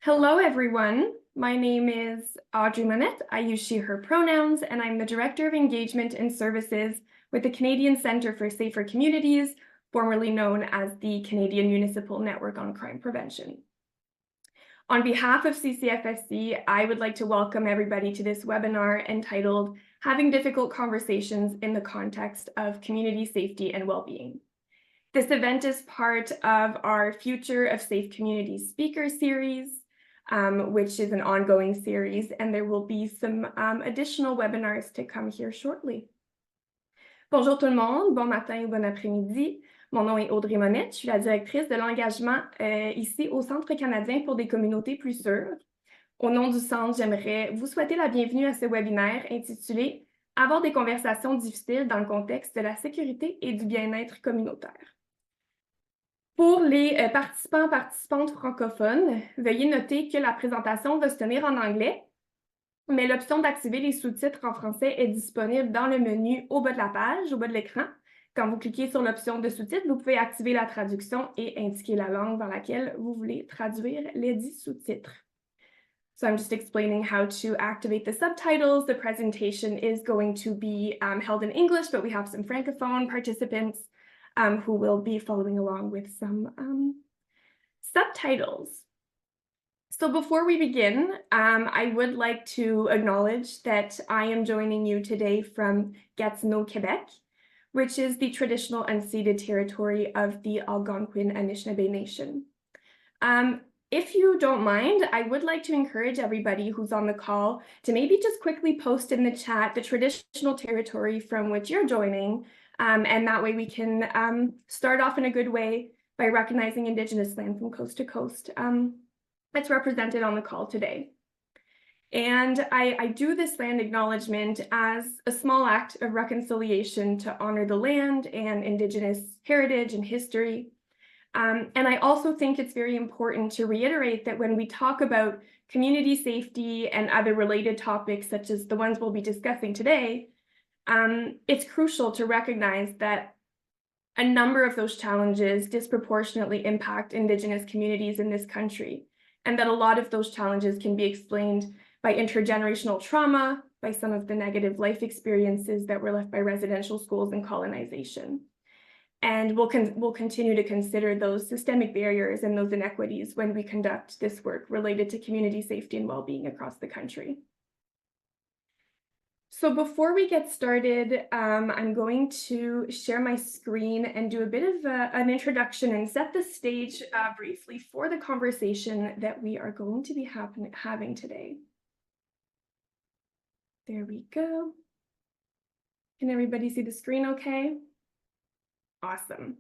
Hello, everyone. My name is Audrey Monette. I use she, her pronouns, and I'm the Director of Engagement and Services with the Canadian Centre for Safer Communities, formerly known as the Canadian Municipal Network on Crime Prevention. On behalf of CCFSC, I would like to welcome everybody to this webinar entitled Having Difficult Conversations in the Context of Community Safety and Wellbeing. This event is part of our Future of Safe Communities speaker series, which is an ongoing series, and there will be some additional webinars to come here shortly. Bonjour tout le monde, bon matin ou bon après-midi. Mon nom est Audrey Monette, je suis la directrice de l'engagement ici au Centre canadien pour des communautés plus sûres. Au nom du Centre, j'aimerais vous souhaiter la bienvenue à ce webinaire intitulé « Avoir des conversations difficiles dans le contexte de la sécurité et du bien-être communautaire ». Pour les participantes francophones, veuillez noter que la présentation va se tenir en anglais, mais l'option d'activer les sous-titres en français est disponible dans le menu au bas de la page, au bas de l'écran. Quand vous cliquez sur l'option de sous-titres, vous pouvez activer la traduction et indiquer la langue dans laquelle vous voulez traduire les dits sous-titres. So I'm just explaining how to activate the subtitles. The presentation is going to be held in English, but we have some Francophone participants who will be following along with some subtitles. So before we begin, I would like to acknowledge that I am joining you today from Gatineau, Quebec, which is the traditional unceded territory of the Algonquin Anishinaabe Nation. If you don't mind, I would like to encourage everybody who's on the call to maybe just quickly post in the chat the traditional territory from which you're joining, and that way we can start off in a good way by recognizing Indigenous land from coast to coast. That's represented on the call today. And I do this land acknowledgement as a small act of reconciliation to honor the land and Indigenous heritage and history. And I also think it's very important to reiterate that when we talk about community safety and other related topics, such as the ones we'll be discussing today, it's crucial to recognize that a number of those challenges disproportionately impact Indigenous communities in this country, and that a lot of those challenges can be explained by intergenerational trauma, by some of the negative life experiences that were left by residential schools and colonization. And we'll continue to consider those systemic barriers and those inequities when we conduct this work related to community safety and well-being across the country. So before we get started, I'm going to share my screen and do a bit of an introduction and set the stage briefly for the conversation that we are going to be having today. There we go. Can everybody see the screen okay? Awesome.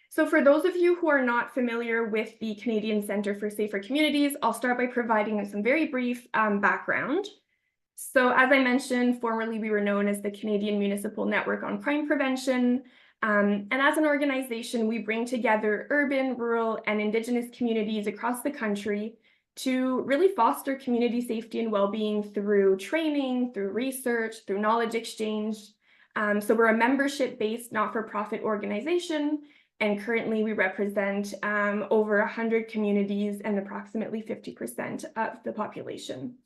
So for those of you who are not familiar with the Canadian Centre for Safer Communities, I'll start by providing some very brief background. So as I mentioned, formerly we were known as the Canadian Municipal Network on Crime Prevention. And as an organization, we bring together urban, rural, and Indigenous communities across the country to really foster community safety and well-being through training, through research, through knowledge exchange. So we're a membership-based not-for-profit organization, and currently we represent over 100 communities and approximately 50% of the population.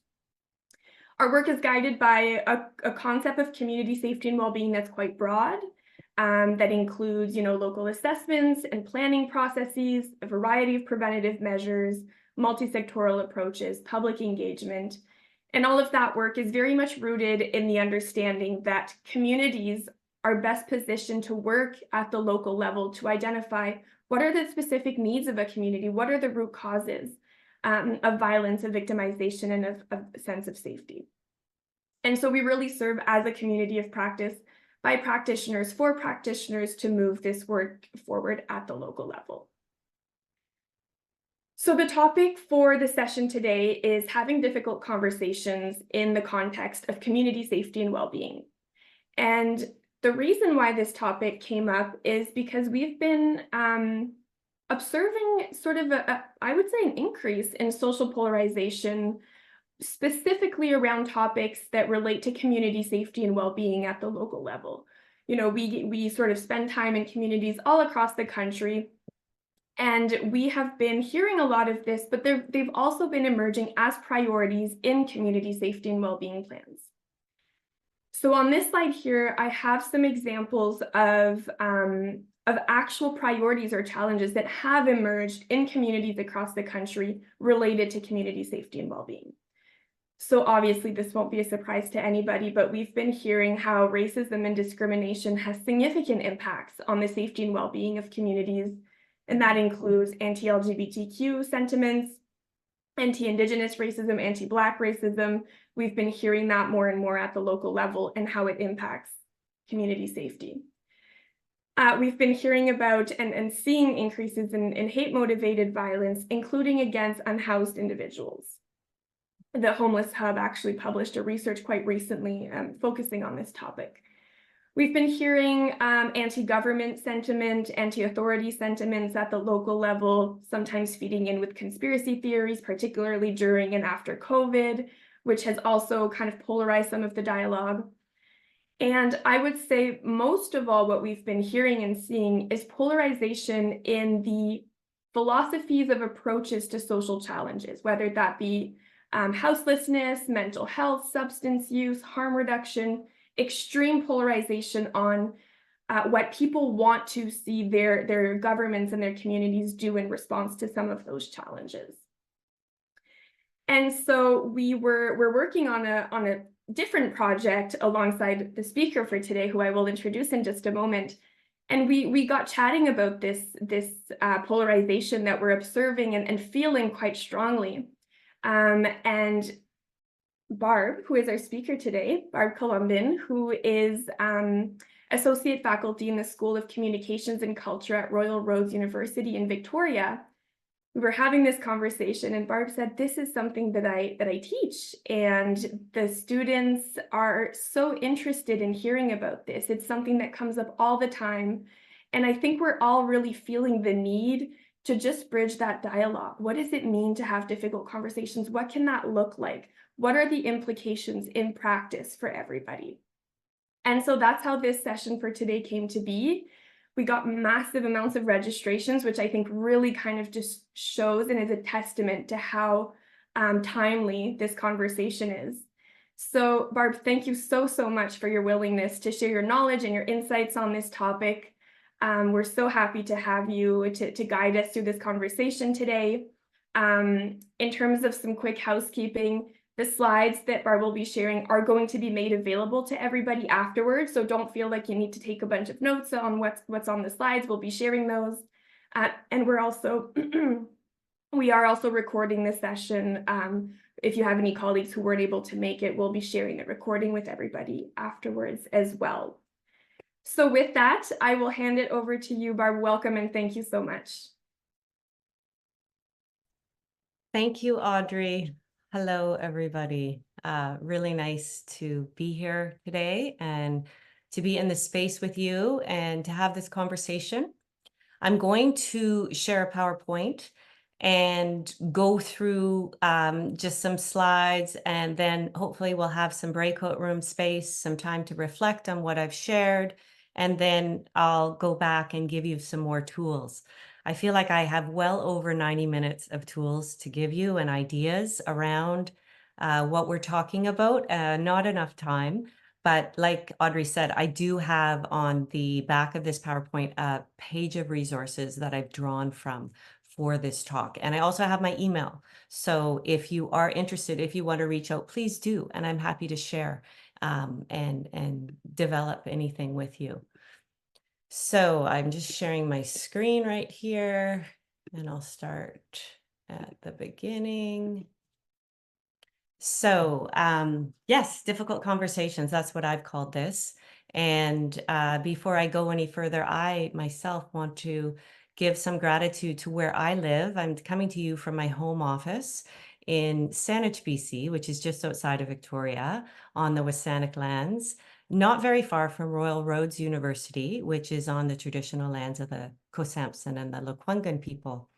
Our work is guided by a concept of community safety and well-being that's quite broad, that includes, local assessments and planning processes, a variety of preventative measures, multi-sectoral approaches, public engagement. And all of that work is very much rooted in the understanding that communities are best positioned to work at the local level to identify what are the specific needs of a community, what are the root causes of violence, of victimization, and of a sense of safety. And so we really serve as a community of practice by practitioners for practitioners to move this work forward at the local level. So the topic for the session today is having difficult conversations in the context of community safety and well-being. And the reason why this topic came up is because we've been observing sort of I would say an increase in social polarization, specifically around topics that relate to community safety and well-being at the local level. We sort of spend time in communities all across the country, And we have been hearing a lot of this, but they've also been emerging as priorities in community safety and well-being plans. So on this slide here, I have some examples of actual priorities or challenges that have emerged in communities across the country related to community safety and well-being. So obviously this won't be a surprise to anybody, but we've been hearing how racism and discrimination has significant impacts on the safety and well-being of communities, and that includes anti-LGBTQ sentiments, anti-Indigenous racism, anti-Black racism. We've been hearing that more and more at the local level and how it impacts community safety. We've been hearing about and seeing increases in hate-motivated violence, including against unhoused individuals. The Homeless Hub actually published a research quite recently focusing on this topic. We've been hearing anti-government sentiment, anti-authority sentiments at the local level, sometimes feeding in with conspiracy theories, particularly during and after COVID, which has also kind of polarized some of the dialogue. And I would say most of all, what we've been hearing and seeing is polarization in the philosophies of approaches to social challenges, whether that be houselessness, mental health, substance use, harm reduction, extreme polarization on what people want to see their governments and their communities do in response to some of those challenges. And so we're working on a different project alongside the speaker for today, who I will introduce in just a moment. And we got chatting about this polarization that we're observing and feeling quite strongly. And Barb, who is our speaker today, Barb Collombin, who is associate faculty in the School of Communications and Culture at Royal Roads University in Victoria, we were having this conversation, and Barb said, this is something that I teach, and the students are so interested in hearing about this. It's something that comes up all the time, and I think we're all really feeling the need to just bridge that dialogue. What does it mean to have difficult conversations? What can that look like? What are the implications in practice for everybody? And so that's how this session for today came to be. We got massive amounts of registrations, which I think really kind of just shows and is a testament to how timely this conversation is. So Barb, thank you so much for your willingness to share your knowledge and your insights on this topic. We're so happy to have you to guide us through this conversation today. In terms of some quick housekeeping, the slides that Barb will be sharing are going to be made available to everybody afterwards, so don't feel like you need to take a bunch of notes on what's on the slides. We'll be sharing those. And we're also, we are also recording this session. If you have any colleagues who weren't able to make it, we'll be sharing the recording with everybody afterwards as well. So with that, I will hand it over to you, Barb. Welcome and thank you so much. Thank you, Audrey. Hello, everybody. Really nice to be here today and to be in the space with you and to have this conversation. I'm going to share a PowerPoint and go through just some slides, and then hopefully we'll have some breakout room space, some time to reflect on what I've shared, and then I'll go back and give you some more tools. I feel like I have well over 90 minutes of tools to give you and ideas around what we're talking about. Not enough time, but like Audrey said, I do have on the back of this PowerPoint a page of resources that I've drawn from for this talk. And I also have my email. So if you are interested, if you want to reach out, please do. And I'm happy to share and develop anything with you. So I'm just sharing my screen right here, and I'll start at the beginning. So yes, difficult conversations, that's what I've called this. And before I go any further, I myself want to give some gratitude to where I live. I'm coming to you from my home office in Saanich, BC, which is just outside of Victoria on the Wasanich lands, not very far from Royal Roads University, which is on the traditional lands of the Cosampson and the Lekwungen people.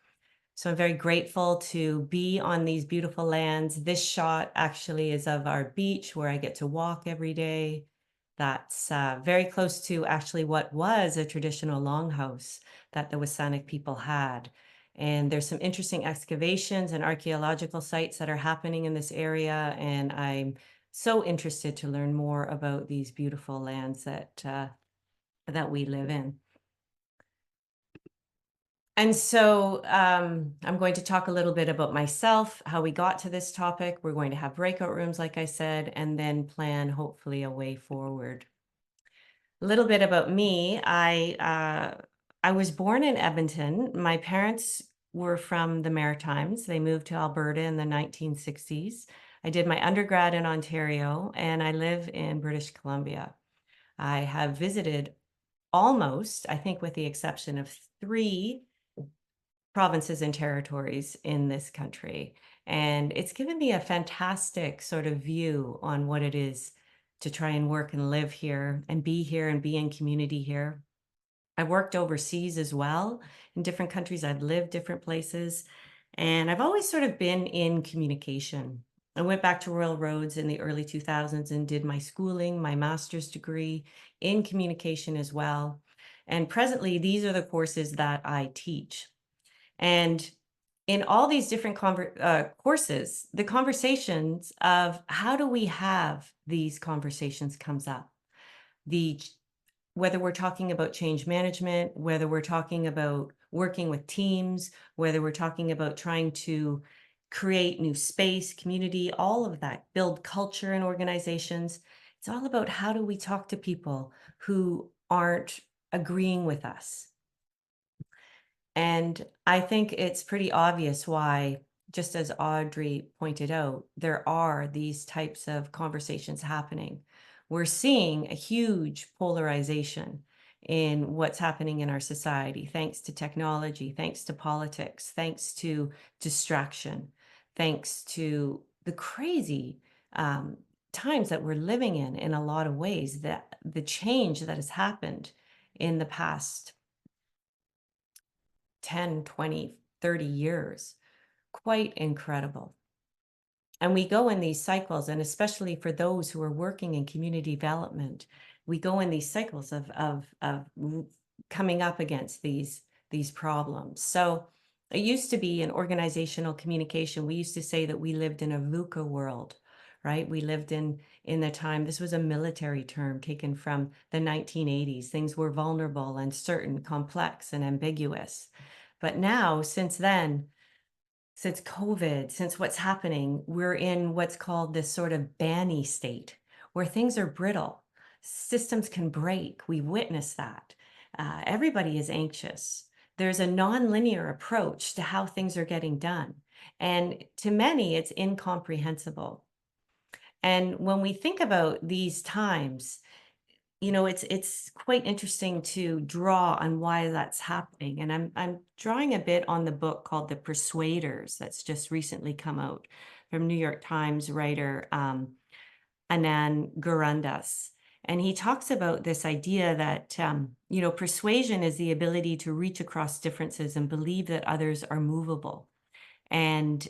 So I'm very grateful to be on these beautiful lands. This shot actually is of our beach where I get to walk every day. That's very close to actually what was a traditional longhouse that the Wasanich people had. And there's some interesting excavations and archaeological sites that are happening in this area. And I'm so interested to learn more about these beautiful lands that we live in. And so I'm going to talk a little bit about myself, how we got to this topic. We're going to have breakout rooms, like I said, and then plan hopefully a way forward. A little bit about me. I was born in Edmonton. My parents were from the Maritimes. They moved to Alberta in the 1960s. I did my undergrad in Ontario, and I live in British Columbia. I have visited almost, I think with the exception of 3 provinces and territories in this country. And it's given me a fantastic sort of view on what it is to try and work and live here and be in community here. I worked overseas as well in different countries. I've lived different places, and I've always sort of been in communication. I went back to Royal Roads in the early 2000s and did my schooling, my master's degree in communication as well. And presently, these are the courses that I teach. And in all these different courses, the conversations of how do we have these conversations comes up. Whether we're talking about change management, whether we're talking about working with teams, whether we're talking about trying to create new space, community, all of that, build culture in organizations. It's all about how do we talk to people who aren't agreeing with us. And I think it's pretty obvious why, just as Audrey pointed out, there are these types of conversations happening. We're seeing a huge polarization in what's happening in our society, thanks to technology, thanks to politics, thanks to distraction, thanks to the crazy times that we're living in a lot of ways, that the change that has happened in the past 10, 20, 30 years. Quite incredible. And we go in these cycles, and especially for those who are working in community development, we go in these cycles of coming up against these problems. So it used to be in organizational communication, we used to say that we lived in a VUCA world, right? We lived in the time, this was a military term taken from the 1980s. Things were vulnerable, uncertain, complex, and ambiguous. But now, since then, since COVID, since what's happening, we're in what's called this sort of banny state where things are brittle. Systems can break. We witness that. Everybody is anxious. There's a nonlinear approach to how things are getting done. And to many, it's incomprehensible. And when we think about these times, you know, it's quite interesting to draw on why that's happening. And I'm drawing a bit on the book called The Persuaders that's just recently come out from New York Times writer Anand Gurundas. And he talks about this idea that, you know, persuasion is the ability to reach across differences and believe that others are movable. And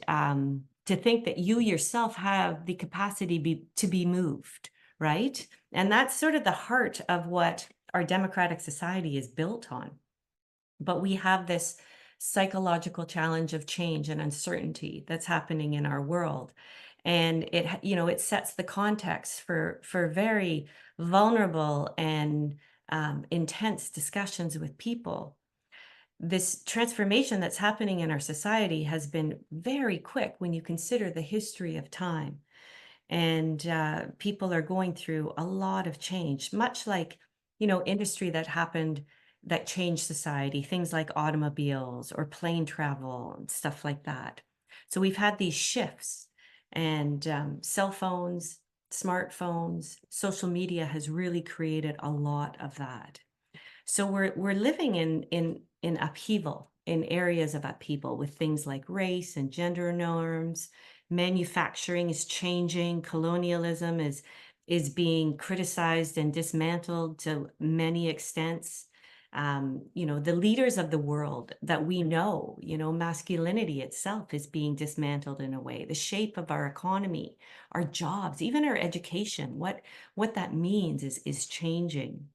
to think that you yourself have the capacity to be moved, right? And that's sort of the heart of what our democratic society is built on. But we have this psychological challenge of change and uncertainty that's happening in our world. And it, you know, it sets the context for very vulnerable and intense discussions with people. This transformation that's happening in our society has been very quick when you consider the history of time. And people are going through a lot of change, much like, you know, industry that happened that changed society, things like automobiles or plane travel and stuff like that. So we've had these shifts, and cell phones, smartphones, social media has really created a lot of that. So we're living in upheaval, in areas of upheaval with things like race and gender norms. Manufacturing is changing. Colonialism is being criticized and dismantled to many extents. You know, the leaders of the world that we know, you know, masculinity itself is being dismantled in a way. The shape of our economy, our jobs, even our education, what that means is changing.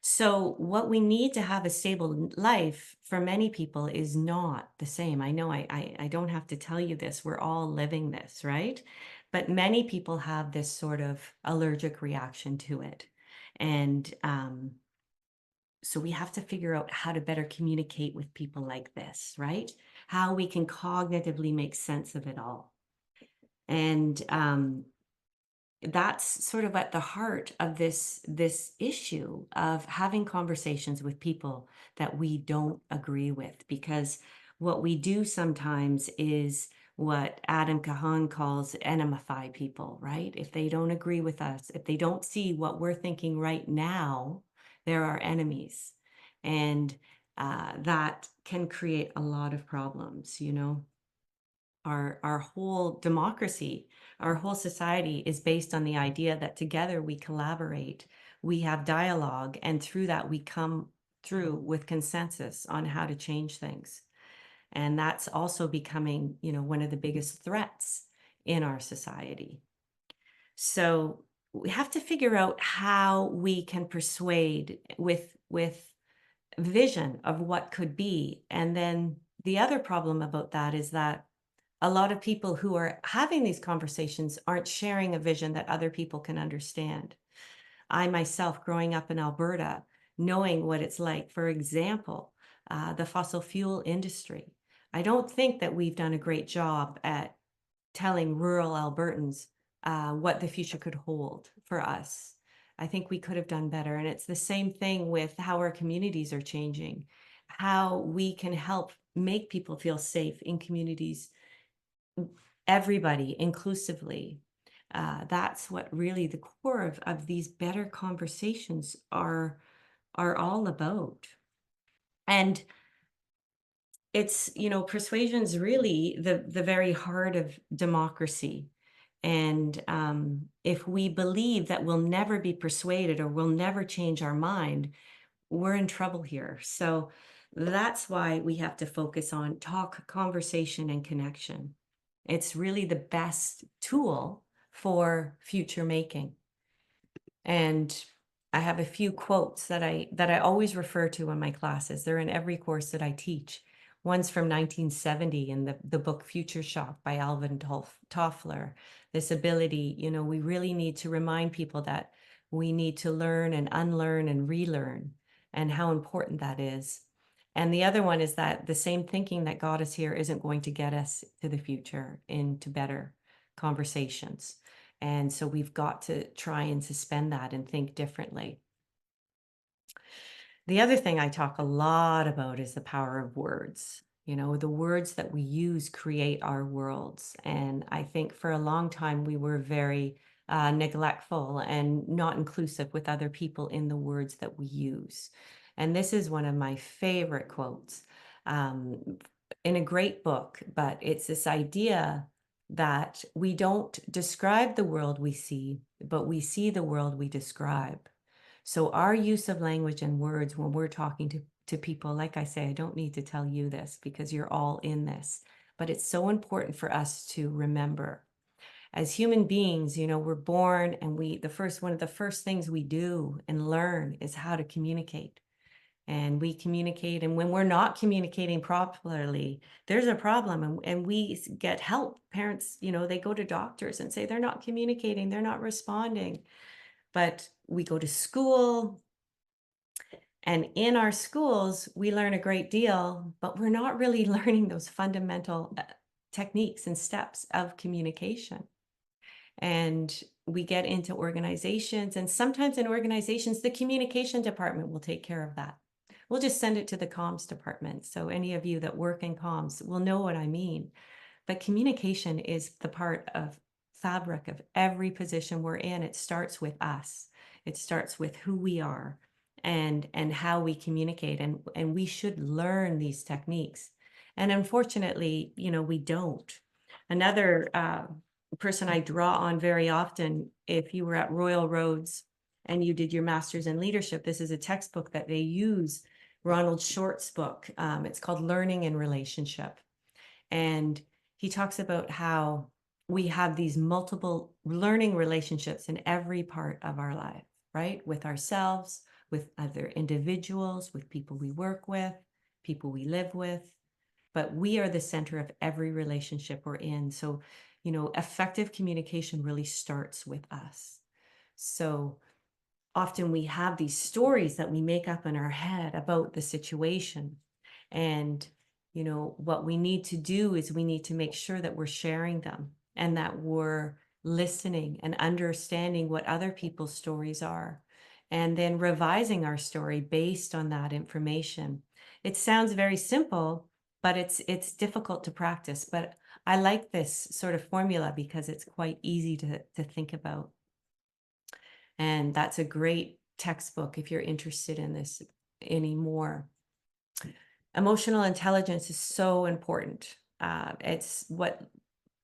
So what we need to have a stable life for many people is not the same. I know I don't have to tell you this. We're all living this, right? But many people have this sort of allergic reaction to it. And so we have to figure out how to better communicate with people like this, right? How we can cognitively make sense of it all. And that's sort of at the heart of this issue of having conversations with people that we don't agree with, because what we do sometimes is what Adam Cahan calls enemify people, right? If they don't agree with us, if they don't see what we're thinking right now, they're our enemies. And that can create a lot of problems, you know. Our whole democracy, our whole society is based on the idea that together we collaborate, we have dialogue, and through that we come through with consensus on how to change things. And that's also becoming, you know, one of the biggest threats in our society. So we have to figure out how we can persuade with vision of what could be. And then the other problem about that is that a lot of people who are having these conversations aren't sharing a vision that other people can understand. I myself, growing up in Alberta, knowing what it's like, for example, the fossil fuel industry, I don't think that we've done a great job at telling rural Albertans what the future could hold for us. I think we could have done better. And it's the same thing with how our communities are changing, how we can help make people feel safe in communities, everybody inclusively. That's what really the core of these better conversations are all about. And it's, you know, persuasion's really the very heart of democracy. And if we believe that we'll never be persuaded or we'll never change our mind, we're in trouble here. So that's why we have to focus on talk, conversation, and connection. It's really the best tool for future making. And I have a few quotes that I always refer to in my classes. They're in every course that I teach. One's from 1970 in the book Future Shock by Alvin Toffler. This ability, you know, we really need to remind people that we need to learn and unlearn and relearn, and how important that is. And the other one is that the same thinking that got us here isn't going to get us to the future into better conversations. And so we've got to try and suspend that and think differently. The other thing I talk a lot about is the power of words. You know, the words that we use create our worlds. And I think for a long time we were very neglectful and not inclusive with other people in the words that we use. And this is one of my favorite quotes in a great book, but it's this idea that we don't describe the world we see, but we see the world we describe. So our use of language and words when we're talking to people, like I say, I don't need to tell you this because you're all in this, but it's so important for us to remember. As human beings, you know, we're born and one of the first things we do and learn is how to communicate. And we communicate, and when we're not communicating properly, there's a problem, and we get help. Parents, you know, they go to doctors and say they're not communicating, they're not responding. But we go to school, and in our schools, we learn a great deal, but we're not really learning those fundamental techniques and steps of communication. And we get into organizations, and sometimes in organizations, the communication department will take care of that. We'll just send it to the comms department. So any of you that work in comms will know what I mean. But communication is the part of fabric of every position we're in. It starts with us. It starts with who we are and how we communicate. And we should learn these techniques. And unfortunately, you know, we don't. Another person I draw on very often, if you were at Royal Roads and you did your master's in leadership, this is a textbook that they use, Ronald Short's book. It's called Learning in Relationship. And he talks about how we have these multiple learning relationships in every part of our life, right? With ourselves, with other individuals, with people we work with, people we live with. But we are the center of every relationship we're in. So, effective communication really starts with us. So often we have these stories that we make up in our head about the situation. And, what we need to do is we need to make sure that we're sharing them and that we're listening and understanding what other people's stories are, and then revising our story based on that information. It sounds very simple, but it's difficult to practice. But I like this sort of formula because it's quite easy to think about. And that's a great textbook if you're interested in this anymore. Emotional intelligence is so important. It's what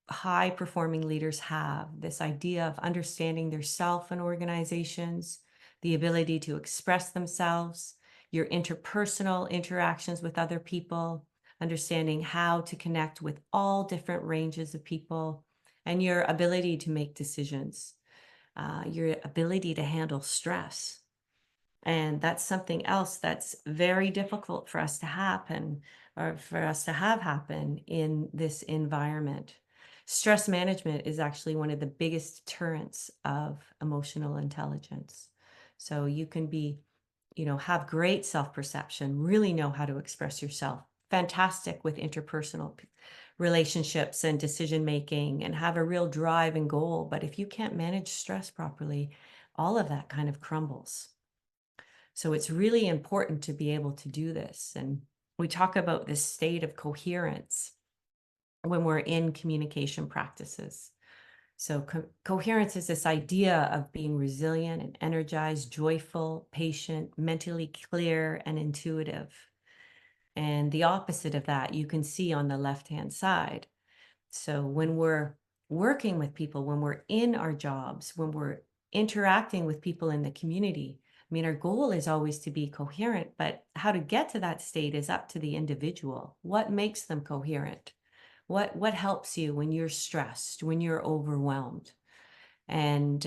high performing leaders have, this idea of understanding their self in organizations, the ability to express themselves, your interpersonal interactions with other people, understanding how to connect with all different ranges of people, and your ability to make decisions, your ability to handle stress. And that's something else that's very difficult for us to happen, or for us to have happen in this environment. Stress management is actually one of the biggest deterrents of emotional intelligence. So you can be, have great self-perception, really know how to express yourself, fantastic with interpersonal relationships and decision making, and have a real drive and goal. But if you can't manage stress properly, all of that kind of crumbles. So it's really important to be able to do this. And we talk about this state of coherence when we're in communication practices. So coherence is this idea of being resilient and energized, joyful, patient, mentally clear, and intuitive. And the opposite of that, you can see on the left-hand side. So when we're working with people, when we're in our jobs, when we're interacting with people in the community, I mean, our goal is always to be coherent, but how to get to that state is up to the individual. What makes them coherent? What helps you when you're stressed, when you're overwhelmed? And,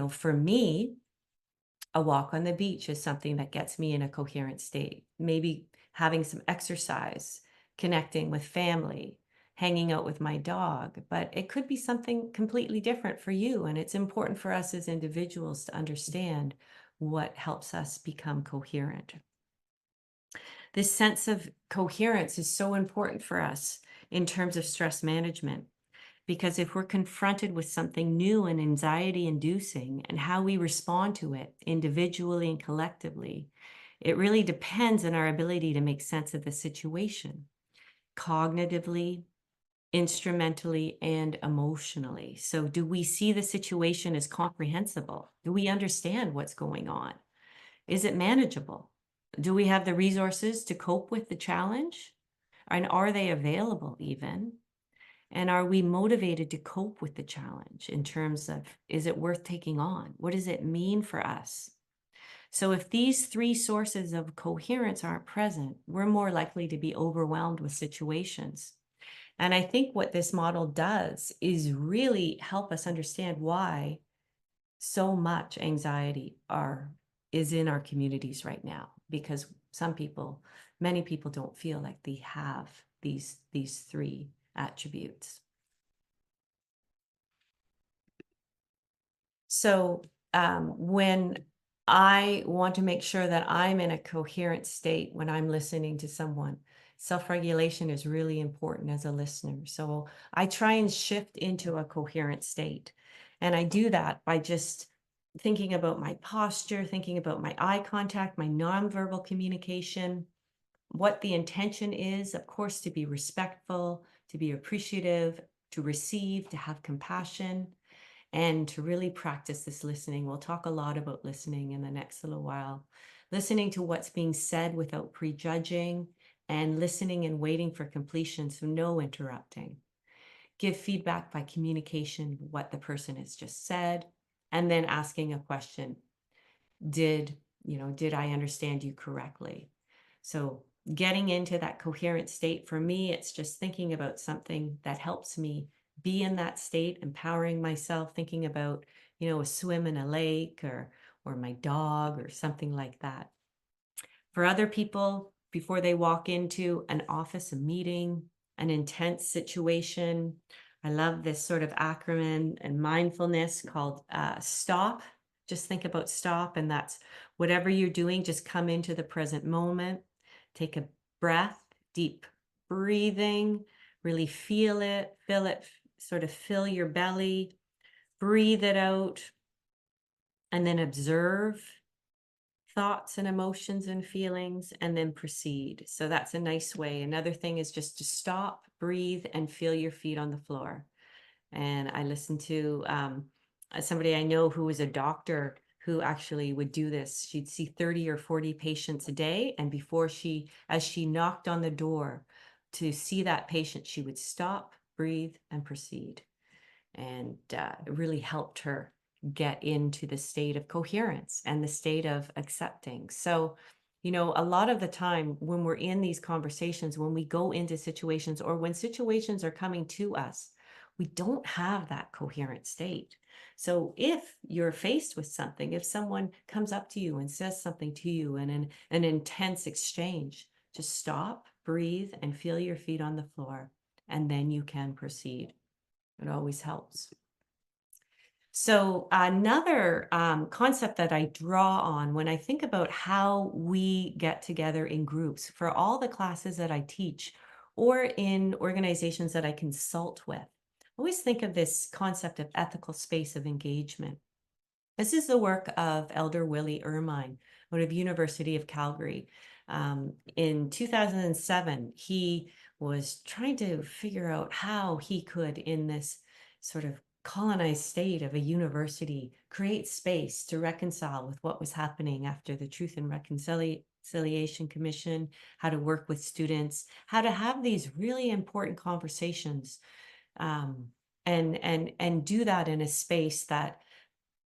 for me, a walk on the beach is something that gets me in a coherent state. Maybe having some exercise, connecting with family, hanging out with my dog, but it could be something completely different for you. And it's important for us as individuals to understand what helps us become coherent. This sense of coherence is so important for us in terms of stress management, because if we're confronted with something new and anxiety inducing, and how we respond to it individually and collectively, it really depends on our ability to make sense of the situation, cognitively, instrumentally, and emotionally. So do we see the situation as comprehensible? Do we understand what's going on? Is it manageable? Do we have the resources to cope with the challenge? And are they available even? And are we motivated to cope with the challenge in terms of, is it worth taking on? What does it mean for us? So if these three sources of coherence aren't present, we're more likely to be overwhelmed with situations. And I think what this model does is really help us understand why so much anxiety is in our communities right now, because many people don't feel like they have these three attributes. So when I want to make sure that I'm in a coherent state when I'm listening to someone, self-regulation is really important as a listener. So I try and shift into a coherent state. And I do that by just thinking about my posture, thinking about my eye contact, my nonverbal communication, what the intention is, of course, to be respectful, to be appreciative, to receive, to have compassion, and to really practice this listening. We'll talk a lot about listening in the next little while. Listening to what's being said without prejudging, and listening and waiting for completion, so no interrupting. Give feedback by communication, what the person has just said, and then asking a question. Did I understand you correctly? So getting into that coherent state, for me, it's just thinking about something that helps me be in that state, empowering myself, thinking about, a swim in a lake, or or my dog or something like that. For other people, before they walk into an office, a meeting, an intense situation, I love this sort of acronym and mindfulness called STOP. Just think about STOP, and that's whatever you're doing, just come into the present moment. Take a breath, deep breathing, really feel it, sort of fill your belly, breathe it out, and then observe thoughts and emotions and feelings, and then proceed. So that's a nice way. Another thing is just to stop, breathe, and feel your feet on the floor. And I listened to somebody I know who was a doctor who actually would do this. She'd see 30 or 40 patients a day. And as she knocked on the door to see that patient, she would stop, breathe, and proceed. And it really helped her get into the state of coherence and the state of accepting. So, a lot of the time when we're in these conversations, when we go into situations or when situations are coming to us, we don't have that coherent state. So if you're faced with something, if someone comes up to you and says something to you in an intense exchange, just stop, breathe, and feel your feet on the floor, and then you can proceed. It always helps. So another concept that I draw on when I think about how we get together in groups for all the classes that I teach or in organizations that I consult with, I always think of this concept of ethical space of engagement. This is the work of Elder Willie Ermine out of University of Calgary. In 2007, he was trying to figure out how he could, in this sort of colonized state of a university, create space to reconcile with what was happening after the Truth and Reconciliation Commission, how to work with students, how to have these really important conversations, and do that in a space that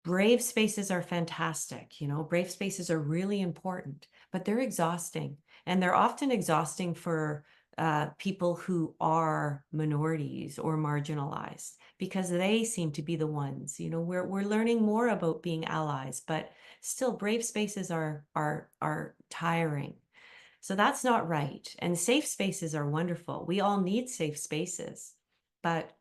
brave spaces are fantastic. Brave spaces are really important, but they're exhausting. And they're often exhausting for people who are minorities or marginalized, because they seem to be the ones, we're learning more about being allies, but still brave spaces are tiring. So that's not right. And safe spaces are wonderful. We all need safe spaces, but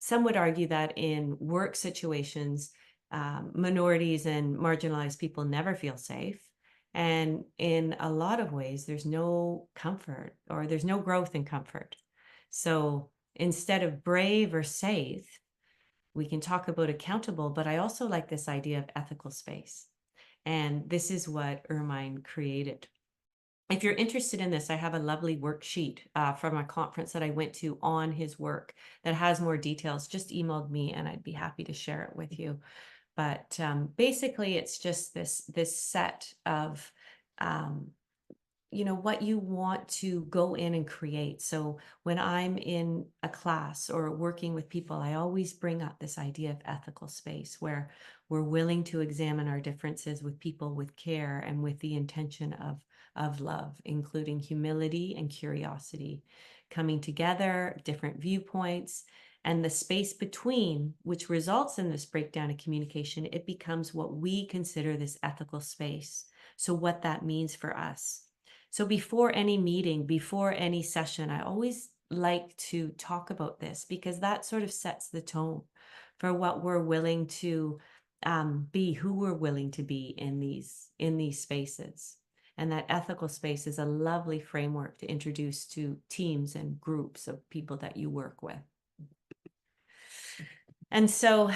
some would argue that in work situations, minorities and marginalized people never feel safe. And in a lot of ways, there's no comfort, or there's no growth in comfort. So instead of brave or safe, we can talk about accountable, but I also like this idea of ethical space. And this is what Ermine created. If you're interested in this, I have a lovely worksheet from a conference that I went to on his work that has more details. Just emailed me and I'd be happy to share it with you. But basically, it's just this set of what you want to go in and create. So when I'm in a class or working with people, I always bring up this idea of ethical space where we're willing to examine our differences with people with care and with the intention of love, including humility and curiosity, coming together, different viewpoints, and the space between, which results in this breakdown of communication. It becomes what we consider this ethical space. So what that means for us. So before any meeting, before any session, I always like to talk about this, because that sort of sets the tone for what we're willing to be, who we're willing to be in these spaces. And that ethical space is a lovely framework to introduce to teams and groups of people that you work with. And so,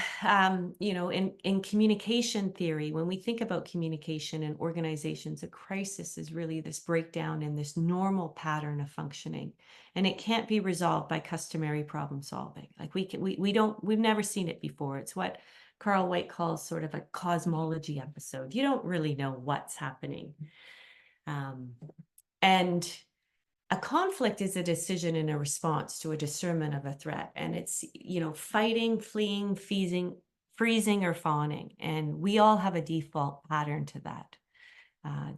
in communication theory, when we think about communication in organizations, a crisis is really this breakdown in this normal pattern of functioning, and it can't be resolved by customary problem solving. Like we've never seen it before. It's what Carl White calls sort of a cosmology episode. You don't really know what's happening, and a conflict is a decision and a response to a discernment of a threat. And it's, fighting, fleeing, freezing, or fawning. And we all have a default pattern to that.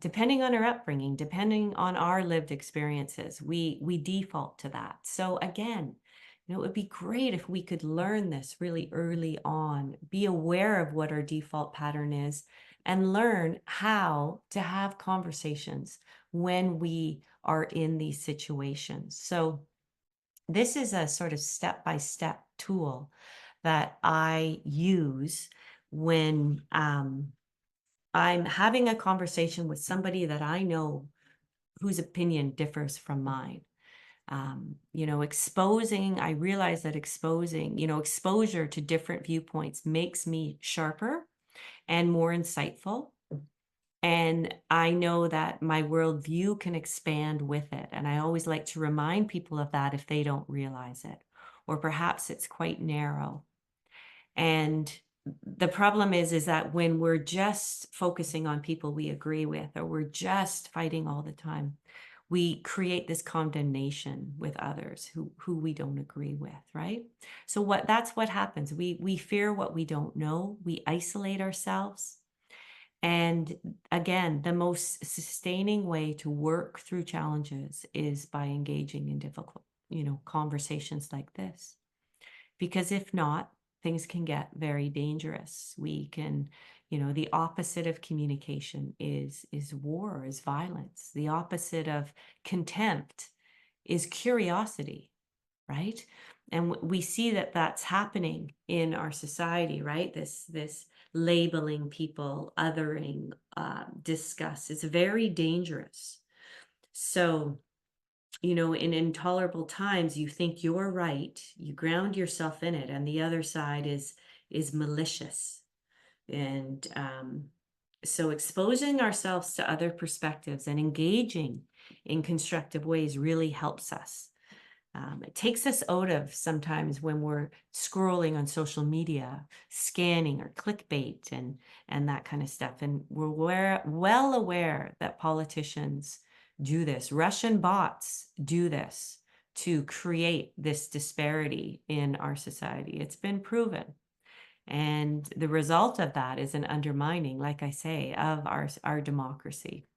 Depending on our upbringing, depending on our lived experiences, we default to that. So again, And it would be great if we could learn this really early on, be aware of what our default pattern is, and learn how to have conversations when we are in these situations. So, this is a sort of step-by-step tool that I use when I'm having a conversation with somebody that I know whose opinion differs from mine. I realize that exposure to different viewpoints makes me sharper and more insightful. And I know that my worldview can expand with it. And I always like to remind people of that if they don't realize it, or perhaps it's quite narrow. And the problem is that when we're just focusing on people we agree with, or we're just fighting all the time, we create this condemnation with others who we don't agree with, right? So that's what happens. We fear what we don't know. We isolate ourselves. And again, the most sustaining way to work through challenges is by engaging in difficult, conversations like this. Because if not, things can get very dangerous. We can, the opposite of communication is war, is violence. The opposite of contempt is curiosity, right? And we see that that's happening in our society, right? This labeling people, othering, disgust. It's very dangerous. So, in intolerable times, you think you're right, you ground yourself in it, and the other side is malicious. And so exposing ourselves to other perspectives and engaging in constructive ways really helps us. It takes us out of sometimes when we're scrolling on social media, scanning or clickbait and that kind of stuff. And we're well aware that politicians do this. Russian bots do this to create this disparity in our society. It's been proven. And the result of that is an undermining, like I say, of our democracy.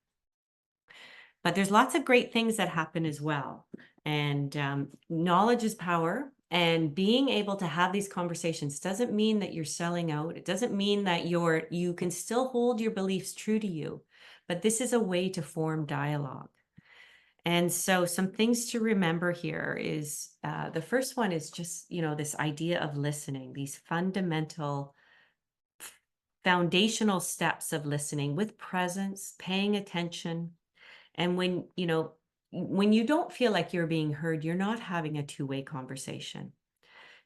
But there's lots of great things that happen as well. And knowledge is power. And being able to have these conversations doesn't mean that you're selling out. It doesn't mean that you can still hold your beliefs true to you. But this is a way to form dialogue. And so some things to remember here is the first one is just, this idea of listening, these fundamental foundational steps of listening with presence, paying attention. And when you don't feel like you're being heard, you're not having a two-way conversation.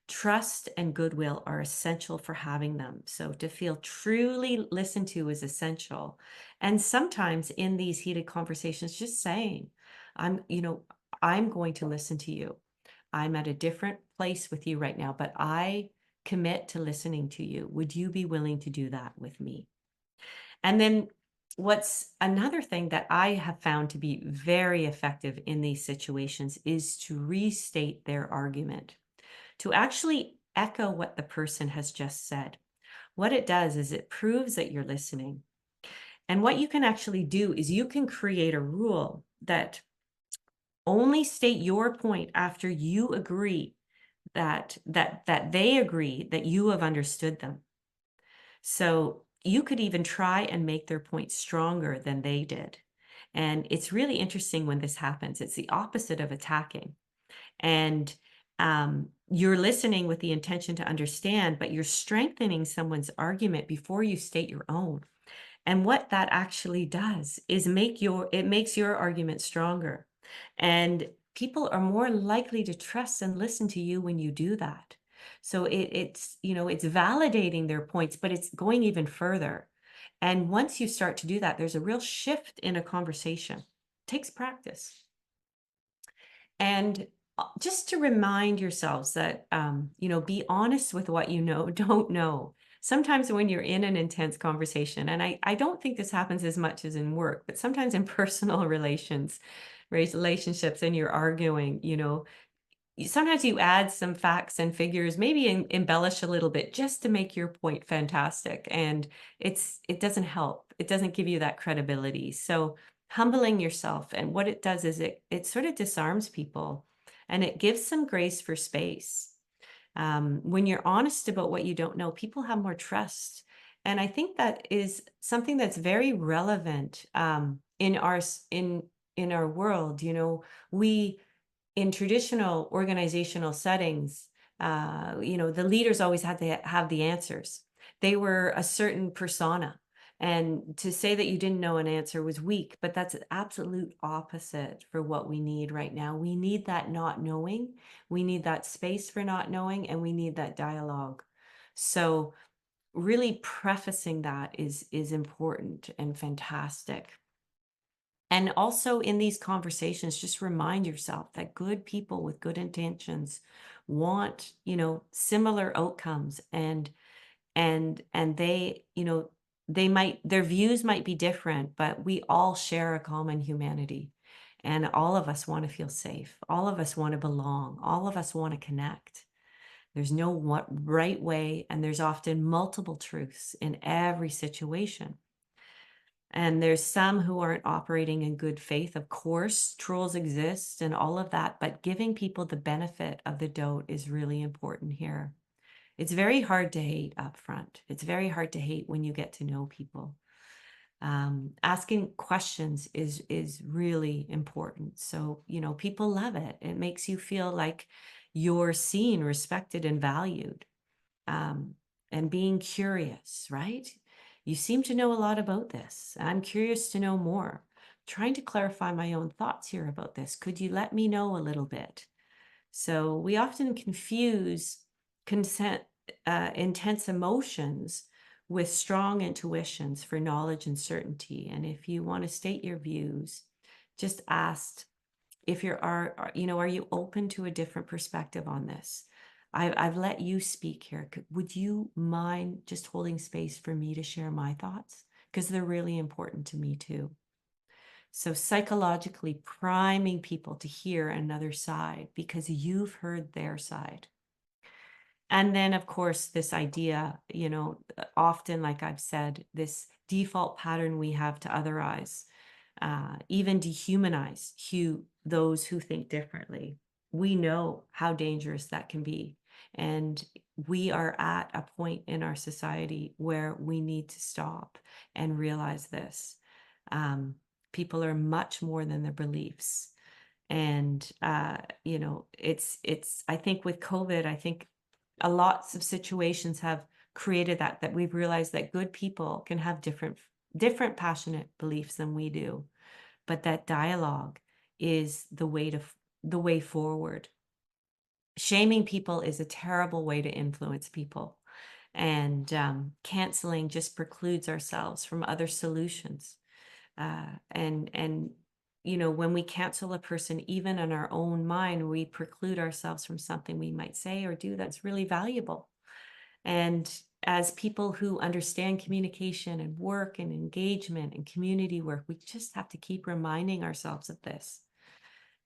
Trust and goodwill are essential for having them. So to feel truly listened to is essential. And sometimes in these heated conversations, just saying, I'm going to listen to you. I'm at a different place with you right now, but I commit to listening to you. Would you be willing to do that with me? And then what's another thing that I have found to be very effective in these situations is to restate their argument, to actually echo what the person has just said. What it does is it proves that you're listening. And what you can actually do is you can create a rule that only state your point after you agree that they agree that you have understood them. So you could even try and make their point stronger than they did. And it's really interesting when this happens. It's the opposite of attacking. And you're listening with the intention to understand, but you're strengthening someone's argument before you state your own. And what that actually does is it makes your argument stronger. And people are more likely to trust and listen to you when you do that. So it's validating their points, but it's going even further. And once you start to do that, there's a real shift in a conversation. It takes practice. And just to remind yourselves that, be honest with what you don't know. Sometimes when you're in an intense conversation, and I don't think this happens as much as in work, but sometimes in personal relationships, and you're arguing, sometimes you add some facts and figures, maybe embellish a little bit just to make your point fantastic. And it doesn't help. It doesn't give you that credibility. So humbling yourself, and what it does is it sort of disarms people and it gives some grace for space. When you're honest about what you don't know, people have more trust. And I think that is something that's very relevant in our world. We in traditional organizational settings, the leaders always had to have the answers. They were a certain persona. And to say that you didn't know an answer was weak, but that's an absolute opposite for what we need right now. We need that not knowing. We need that space for not knowing, and we need that dialogue. So really prefacing that is important and fantastic. And also in these conversations, just remind yourself that good people with good intentions want, similar outcomes, and they, their views might be different, but we all share a common humanity. And all of us want to feel safe. All of us want to belong. All of us want to connect. There's no right way, and there's often multiple truths in every situation. And there's some who aren't operating in good faith. Of course, trolls exist and all of that, but giving people the benefit of the doubt is really important here. It's very hard to hate up front. It's very hard to hate when you get to know people. Asking questions is really important. So, people love it. It makes you feel like you're seen, respected, and valued. And being curious, right? You seem to know a lot about this. I'm curious to know more. Trying to clarify my own thoughts here about this. Could you let me know a little bit? So we often confuse intense emotions with strong intuitions for knowledge and certainty. And if you want to state your views, just ask if are you open to a different perspective on this? I've let you speak here. Would you mind just holding space for me to share my thoughts? Because they're really important to me too. So psychologically priming people to hear another side because you've heard their side. And then, of course, this idea, often, like I've said, this default pattern we have to otherize, even dehumanize those who think differently. We know how dangerous that can be. And we are at a point in our society where we need to stop and realize this. People are much more than their beliefs. And, I think with COVID, I think a lots of situations have created that we've realized that good people can have different passionate beliefs than we do, but that dialogue is the way forward. Shaming people is a terrible way to influence people, and canceling just precludes ourselves from other solutions. And when we cancel a person, even in our own mind, we preclude ourselves from something we might say or do that's really valuable. And as people who understand communication and work and engagement and community work, we just have to keep reminding ourselves of this.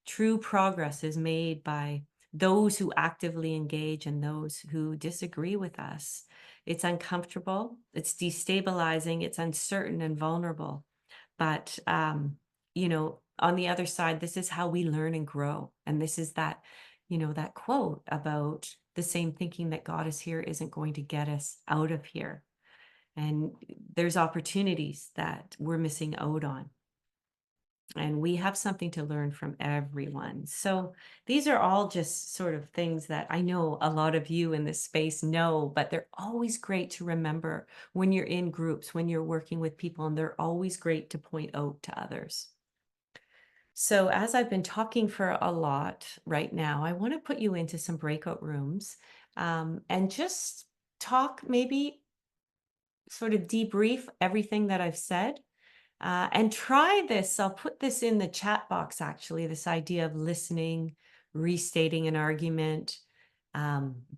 True progress is made by those who actively engage and those who disagree with us. It's uncomfortable, it's destabilizing, it's uncertain and vulnerable. But, on the other side, this is how we learn and grow. And this is that quote about the same thinking that got us here isn't going to get us out of here. And there's opportunities that we're missing out on. And we have something to learn from everyone. So these are all just sort of things that I know a lot of you in this space know, but they're always great to remember when you're in groups, when you're working with people, and they're always great to point out to others. So as I've been talking for a lot right now, I want to put you into some breakout rooms and just talk, maybe sort of debrief everything that I've said. And try this. I'll put this in the chat box, actually, this idea of listening, restating an argument,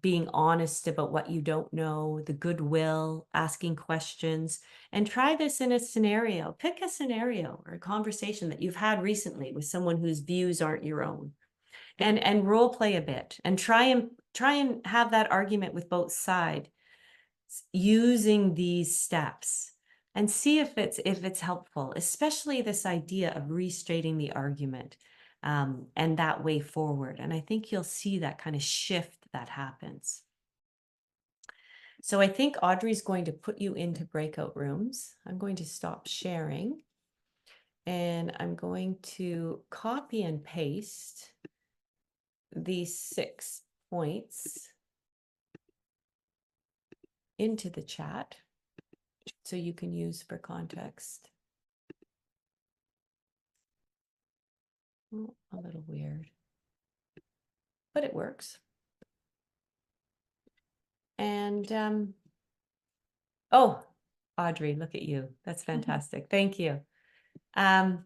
being honest about what you don't know, the goodwill, asking questions, and try this in a scenario. Pick a scenario or a conversation that you've had recently with someone whose views aren't your own, and role play a bit, and try and have that argument with both sides using these steps. And see if it's helpful, especially this idea of restating the argument. and that way forward. And I think you'll see that kind of shift that happens. So I think Audrey's going to put you into breakout rooms. I'm going to stop sharing, and I'm going to copy and paste these 6 points into the chat so you can use for context. Oh, a little weird, but it works. And oh, Audrey, look at you. That's fantastic. Thank you. And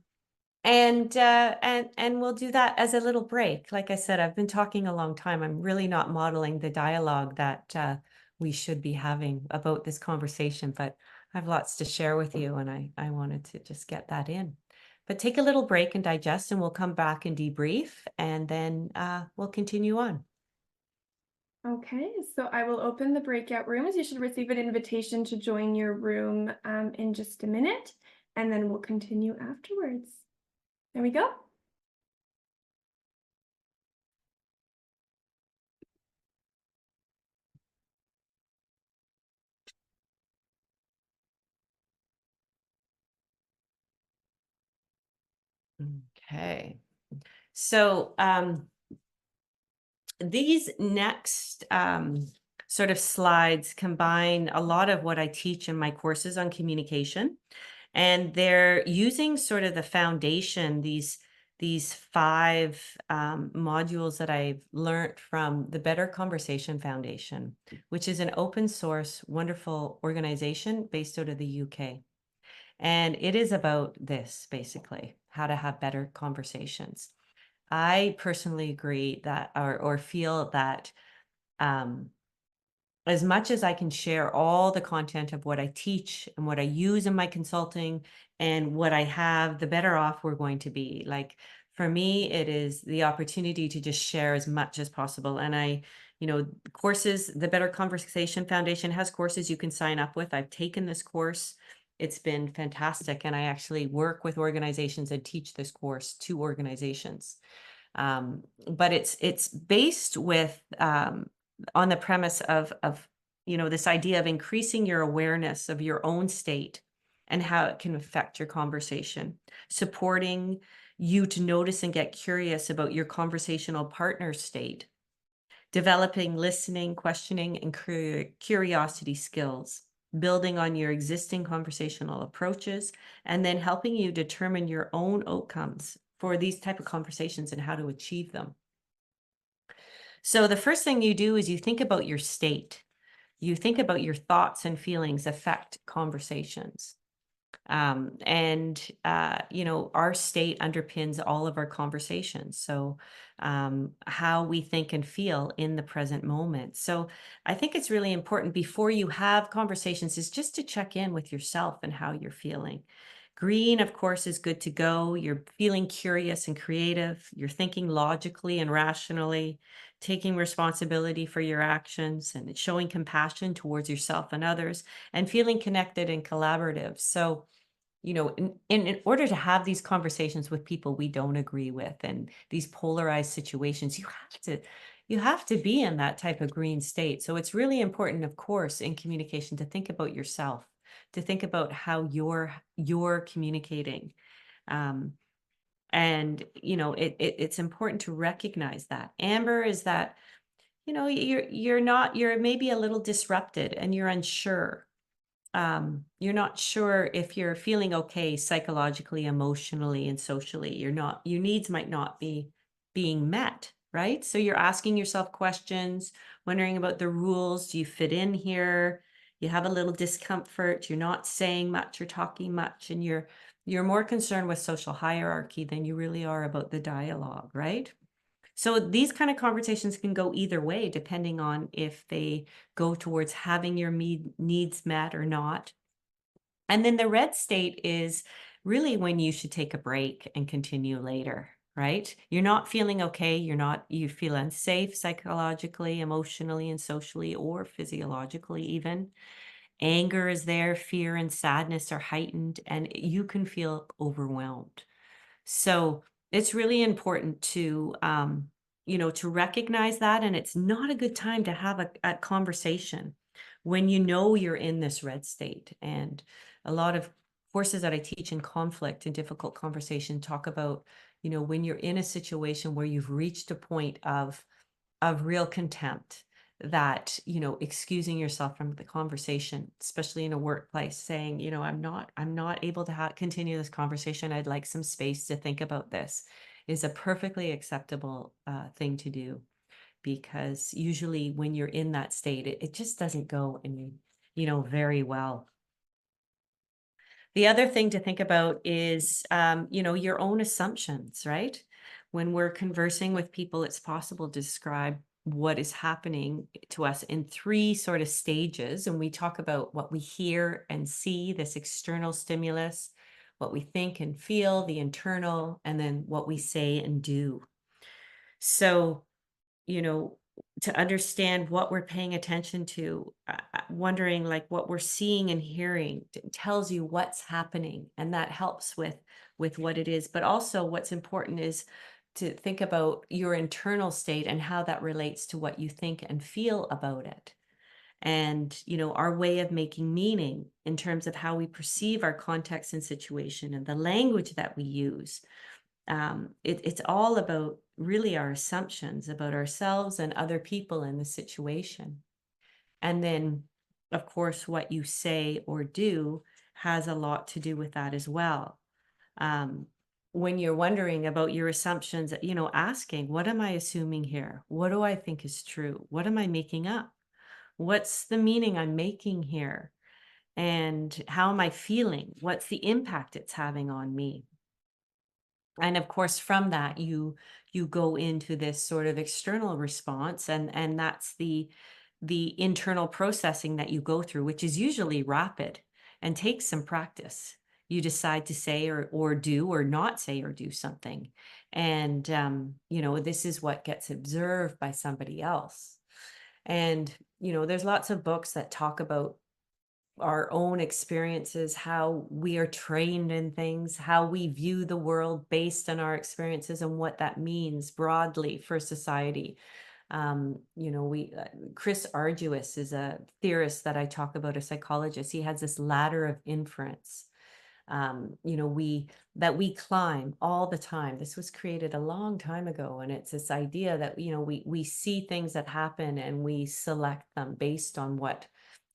we'll do that as a little break. Like I said, I've been talking a long time. I'm really not modeling the dialogue that we should be having about this conversation, but I have lots to share with you, and I wanted to just get that in. But take a little break and digest, and we'll come back and debrief, and then we'll continue on. Okay, so I will open the breakout rooms. You should receive an invitation to join your room in just a minute, and then we'll continue afterwards. There we go. Okay. So these next sort of slides combine a lot of what I teach in my courses on communication, and they're using sort of the foundation, these 5 modules that I've learned from the Better Conversation Foundation, which is an open source, wonderful organization based out of the UK. And it is about this, basically, how to have better conversations. I personally agree that, or feel that, as much as I can share all the content of what I teach and what I use in my consulting and what I have, the better off we're going to be. Like, for me, it is the opportunity to just share as much as possible. And courses, the Better Conversation Foundation has courses you can sign up with. I've taken this course. It's been fantastic. And I actually work with organizations and teach this course to organizations. But it's based with on the premise of this idea of increasing your awareness of your own state and how it can affect your conversation, supporting you to notice and get curious about your conversational partner's state, developing listening, questioning, and curiosity skills, building on your existing conversational approaches, and then helping you determine your own outcomes for these type of conversations and how to achieve them. So the first thing you do is you think about your state. You think about your thoughts and feelings affect conversations. Our state underpins all of our conversations. So how we think and feel in the present moment. So I think it's really important before you have conversations is just to check in with yourself and how you're feeling. Green, of course, is good to go. You're feeling curious and creative. You're thinking logically and rationally, taking responsibility for your actions and showing compassion towards yourself and others, and feeling connected and collaborative. So, in order to have these conversations with people we don't agree with and these polarized situations, you have to be in that type of green state. So it's really important, of course, in communication to think about yourself, to think about how you're communicating. It's important to recognize that. Amber is that, you're maybe a little disrupted and you're unsure. You're not sure if you're feeling okay psychologically, emotionally, and socially. Your needs might not be being met, right? So you're asking yourself questions, wondering about the rules. Do you fit in here? You have a little discomfort. You're not saying much or talking much, and you're more concerned with social hierarchy than you really are about the dialogue, right? So these kind of conversations can go either way, depending on if they go towards having your needs met or not. And then the red state is really when you should take a break and continue later, right? You're not feeling okay. You feel unsafe psychologically, emotionally, and socially, or physiologically even. Anger is there, fear and sadness are heightened, and you can feel overwhelmed. So It's really important to, to recognize that. And it's not a good time to have a conversation when you know you're in this red state. And a lot of courses that I teach in conflict and difficult conversation talk about, when you're in a situation where you've reached a point of real contempt, that excusing yourself from the conversation, especially in a workplace, saying, I'm not able to continue this conversation, I'd like some space to think about this, is a perfectly acceptable thing to do. Because usually when you're in that state, it just doesn't go very well. The other thing to think about is, your own assumptions, right? When we're conversing with people, it's possible to describe what is happening to us in three sort of stages. And we talk about what we hear and see, this external stimulus, what we think and feel, the internal, and then what we say and do. So, you know, to understand what we're paying attention to, wondering like what we're seeing and hearing tells you what's happening, and that helps with what it is. But also what's important is to think about your internal state and how that relates to what you think and feel about it. And, our way of making meaning in terms of how we perceive our context and situation and the language that we use. It's all about really our assumptions about ourselves and other people in the situation. And then, of course, what you say or do has a lot to do with that as well. Um, when you're wondering about your assumptions, asking, what am I assuming here? What do I think is true? What am I making up? What's the meaning I'm making here? And how am I feeling? What's the impact it's having on me? And of course, from that, you go into this sort of external response, and that's the internal processing that you go through, which is usually rapid and takes some practice. You decide to say or do or not say or do something. And this is what gets observed by somebody else. And there's lots of books that talk about our own experiences, how we are trained in things, how we view the world based on our experiences, and what that means broadly for society. We Chris Argyris is a theorist that I talk about, a psychologist. He has this ladder of inference. We climb all the time. This was created a long time ago, and it's this idea that we see things that happen and we select them based on what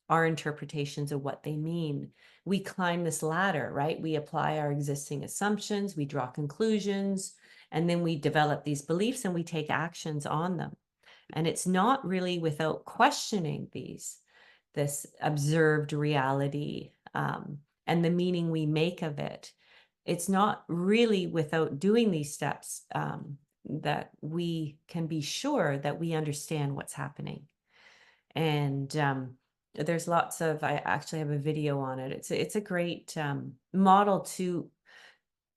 our interpretations of what they mean. We climb this ladder, right? We apply our existing assumptions, we draw conclusions, and then we develop these beliefs and we take actions on them. And it's not really without questioning this observed reality, and the meaning we make of it. It's not really without doing these steps that we can be sure that we understand what's happening. And there's lots of, I actually have a video on it. It's a great model to,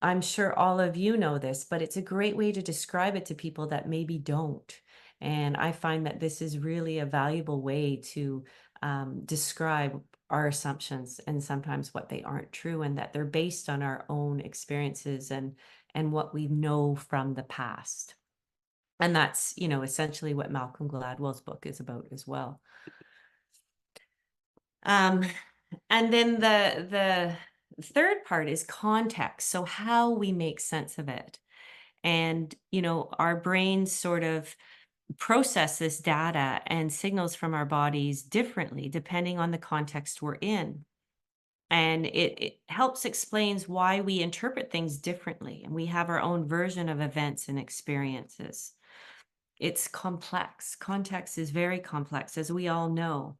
I'm sure all of you know this, but it's a great way to describe it to people that maybe don't. And I find that this is really a valuable way to describe our assumptions and sometimes what they aren't true, and that they're based on our own experiences and what we know from the past. And that's, essentially what Malcolm Gladwell's book is about as well. And then the third part is context. So how we make sense of it. And, our brains sort of process this data and signals from our bodies differently depending on the context we're in. And it helps explains why we interpret things differently, and we have our own version of events and experiences. It's complex. Context is very complex, as we all know.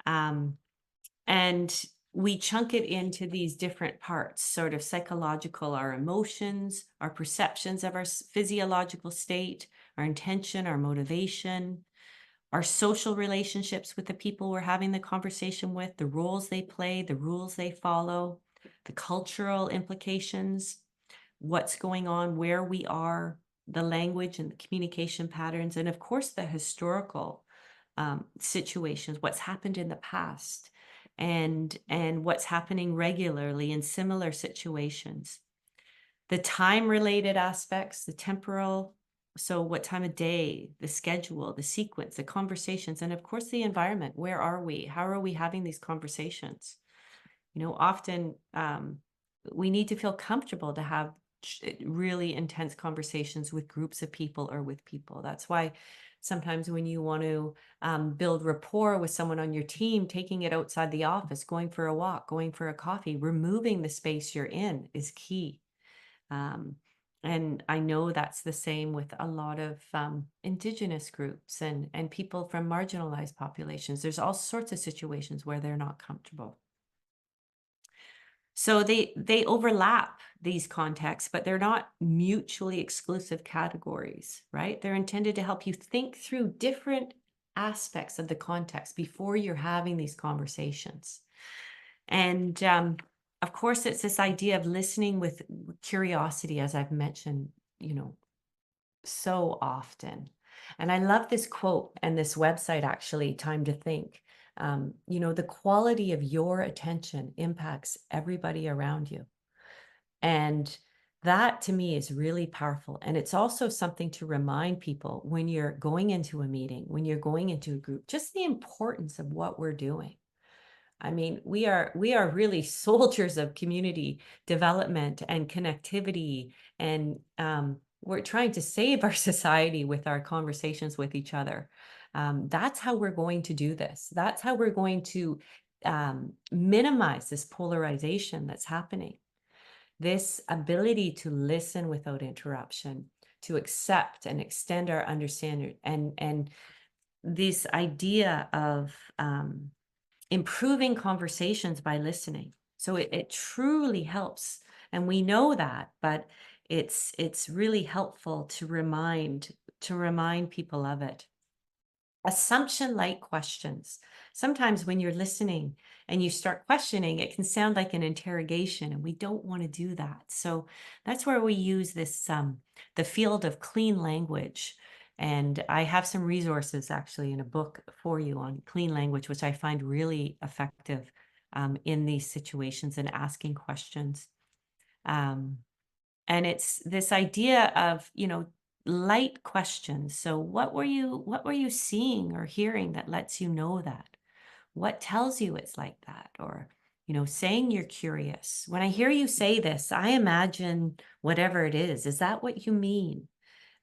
And we chunk it into these different parts, sort of psychological, our emotions, our perceptions of our physiological state, our intention, our motivation, our social relationships with the people we're having the conversation with, the roles they play, the rules they follow, the cultural implications, what's going on, where we are, the language and the communication patterns, and of course the historical situations, what's happened in the past, and what's happening regularly in similar situations. the time-related aspects, the temporal, so what time of day, the schedule, the sequence, the conversations, and of course the environment. Where are we? How are we having these conversations? Often we need to feel comfortable to have really intense conversations with groups of people or with people. That's why sometimes when you want to build rapport with someone on your team, taking it outside the office, going for a walk, going for a coffee, removing the space you're in is key. And I know that's the same with a lot of Indigenous groups and people from marginalized populations. There's all sorts of situations where they're not comfortable. So they overlap, these contexts, but they're not mutually exclusive categories, right? They're intended to help you think through different aspects of the context before you're having these conversations. And of course, it's this idea of listening with curiosity, as I've mentioned, so often. And I love this quote and this website, actually, Time to Think. The quality of your attention impacts everybody around you. And that to me is really powerful. And it's also something to remind people when you're going into a meeting, when you're going into a group, just the importance of what we're doing. I mean, we are really soldiers of community development and connectivity, and we're trying to save our society with our conversations with each other. That's how we're going to do this. That's how we're going to minimize this polarization that's happening. This ability to listen without interruption, to accept and extend our understanding, and this idea of improving conversations by listening. So it truly helps. And we know that, but it's really helpful to remind people of it. Assumption-like questions. Sometimes when you're listening and you start questioning, it can sound like an interrogation, and we don't want to do that. So that's where we use this the field of clean language. And I have some resources actually in a book for you on clean language, which I find really effective in these situations and asking questions. And it's this idea of, light questions. So what were you seeing or hearing that lets you know that? What tells you it's like that? Or, saying you're curious. When I hear you say this, I imagine whatever it is. Is that what you mean?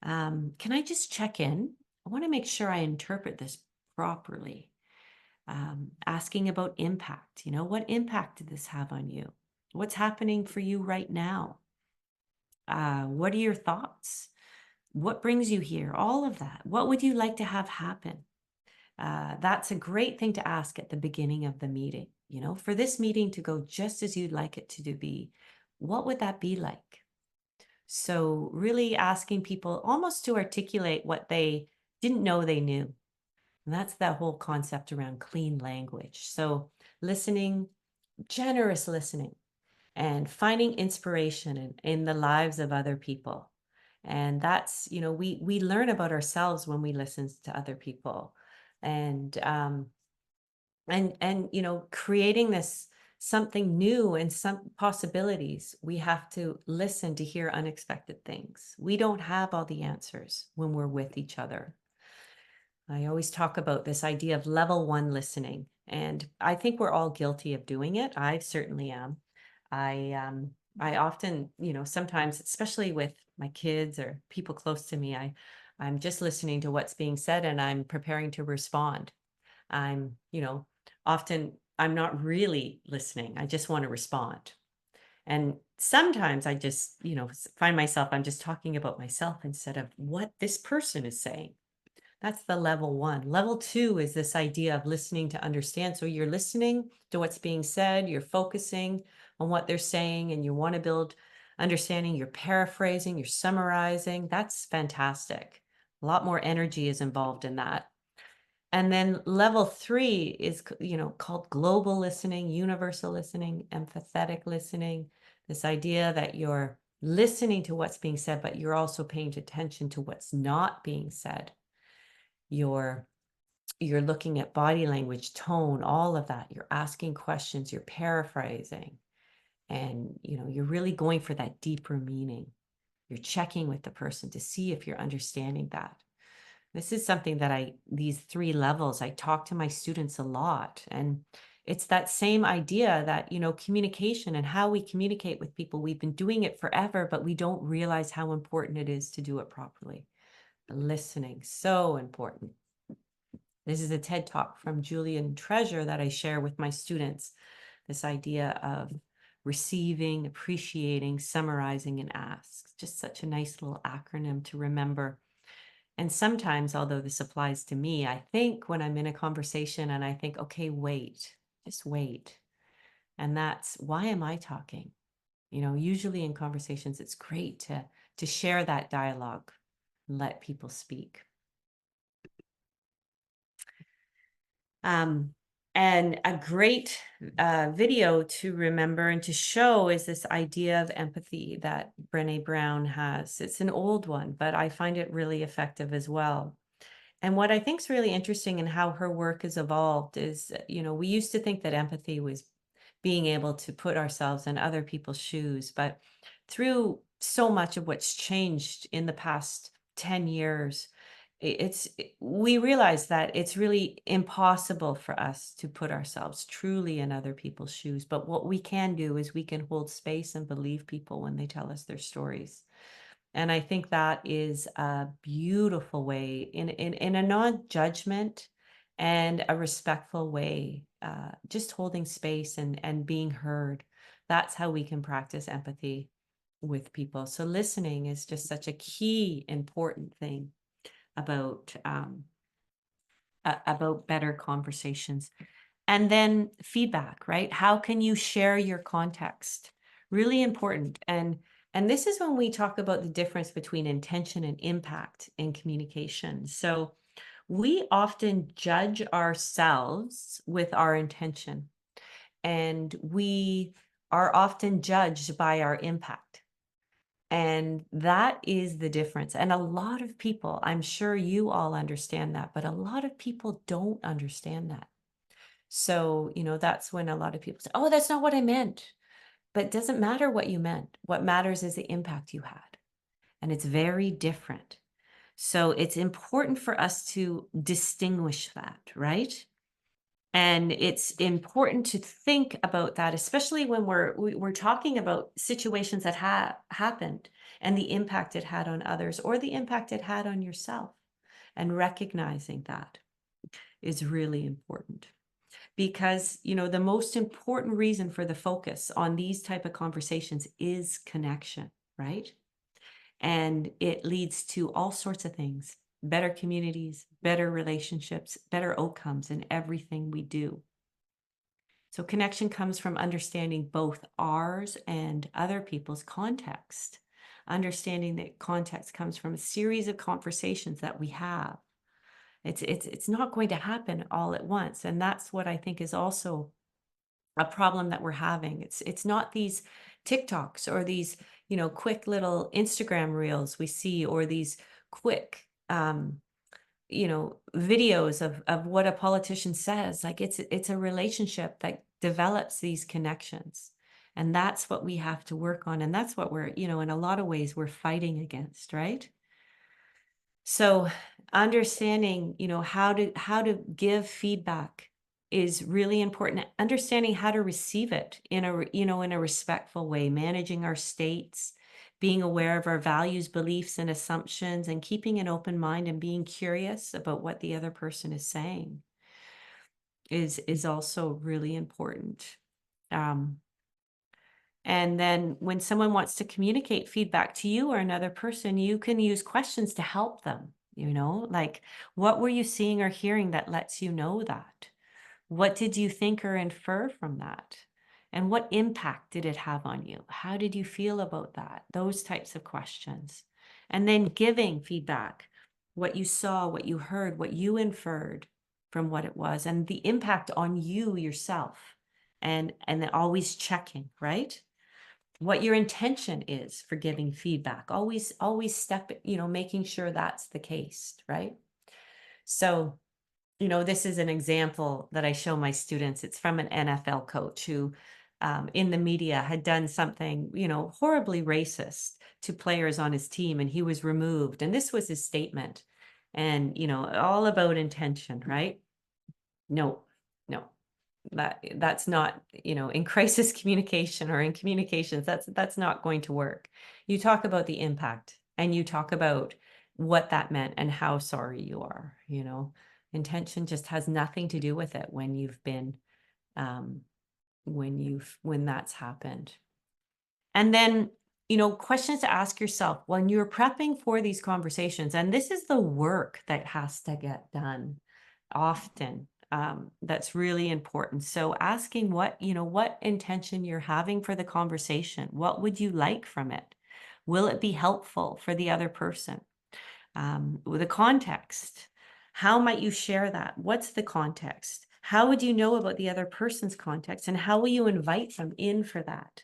Can I just check in? I want to make sure I interpret this properly. Asking about impact. What impact did this have on you? What's happening for you right now? What are your thoughts? What brings you here? All of that. What would you like to have happen? That's a great thing to ask at the beginning of the meeting. For this meeting to go just as you'd like it to be, what would that be like? So really asking people almost to articulate what they didn't know they knew. And that's that whole concept around clean language. So listening, generous listening, and finding inspiration in the lives of other people. And that's, we learn about ourselves when we listen to other people. And creating this something new and some possibilities. We have to listen to hear unexpected things. We don't have all the answers when we're with each other. I always talk about this idea of level 1 listening, and I think we're all guilty of doing it. I certainly am. I often, sometimes, especially with my kids or people close to me, I'm just listening to what's being said and I'm preparing to respond. I'm, often I'm not really listening. I just want to respond. And sometimes I just, find myself, I'm just talking about myself instead of what this person is saying. That's the level 1. Level 2 is this idea of listening to understand. So you're listening to what's being said, you're focusing on what they're saying, and you want to build understanding. You're paraphrasing, you're summarizing. That's fantastic. A lot more energy is involved in that. And then level 3 is, called global listening, universal listening, empathetic listening. This idea that you're listening to what's being said, but you're also paying attention to what's not being said. You're looking at body language, tone, all of that. You're asking questions, you're paraphrasing. and you're really going for that deeper meaning. You're checking with the person to see if you're understanding that. This is something that these 3 levels, I talk to my students a lot. And it's that same idea that, communication and how we communicate with people, we've been doing it forever, but we don't realize how important it is to do it properly. Listening, so important. This is a TED Talk from Julian Treasure that I share with my students. This idea of receiving, appreciating, summarizing, and ask. Just such a nice little acronym to remember. And sometimes, although this applies to me, I think when I'm in a conversation and I think, okay, wait, just wait. And that's, why am I talking? Usually in conversations, it's great to share that dialogue and let people speak. And a great video to remember and to show is this idea of empathy that Brené Brown has. It's an old one, but I find it really effective as well. And what I think is really interesting in how her work has evolved is, we used to think that empathy was being able to put ourselves in other people's shoes, but through so much of what's changed in the past 10 years, we realize that it's really impossible for us to put ourselves truly in other people's shoes. But what we can do is we can hold space and believe people when they tell us their stories. And I think that is a beautiful way, in a non-judgment and a respectful way, just holding space and being heard. That's how we can practice empathy with people. So listening is just such a key, important thing about better conversations. And then feedback, right? How can you share your context? Really important. And this is when we talk about the difference between intention and impact in communication. So we often judge ourselves with our intention, and we are often judged by our impact. And that is the difference. And a lot of people, I'm sure you all understand that, but a lot of people don't understand that. So, that's when a lot of people say, oh, that's not what I meant. But it doesn't matter what you meant. What matters is the impact you had. And it's very different. So it's important for us to distinguish that, right? And it's important to think about that, especially when we're talking about situations that have happened and the impact it had on others or the impact it had on yourself. And recognizing that is really important. Because, the most important reason for the focus on these type of conversations is connection, right? And it leads to all sorts of things, better communities, better relationships, better outcomes in everything we do. So connection comes from understanding both ours and other people's context. Understanding that context comes from a series of conversations that we have. It's not going to happen all at once. And that's what I think is also a problem that we're having. It's not these TikToks or these, quick little Instagram reels we see, or these quick, videos of what a politician says. Like it's a relationship that develops these connections. And that's what we have to work on. And that's what we're, in a lot of ways we're fighting against, right? So understanding, how to give feedback is really important. Understanding how to receive it in a respectful way, managing our states, being aware of our values, beliefs, and assumptions, and keeping an open mind and being curious about what the other person is saying is also really important. And then when someone wants to communicate feedback to you or another person, you can use questions to help them, like, what were you seeing or hearing that lets you know that? What did you think or infer from that? And what impact did it have on you? How did you feel about that? Those types of questions. And then giving feedback, what you saw, what you heard, what you inferred from what it was, and the impact on you yourself. And then always checking, right? What your intention is for giving feedback. Always step, making sure that's the case, right? So, this is an example that I show my students. It's from an NFL coach who in the media had done something, horribly racist to players on his team, and he was removed. And this was his statement. And, all about intention, right? No, no, that's not, in crisis communication or in communications, that's not going to work. You talk about the impact and you talk about what that meant and how sorry you are. Intention just has nothing to do with it when you've been when that's happened. And then, questions to ask yourself when you're prepping for these conversations, and this is the work that has to get done often. That's really important. So asking what intention you're having for the conversation. What would you like from it? Will it be helpful for the other person? With the context, how might you share that? What's the context? How would you know about the other person's context? And how will you invite them in for that?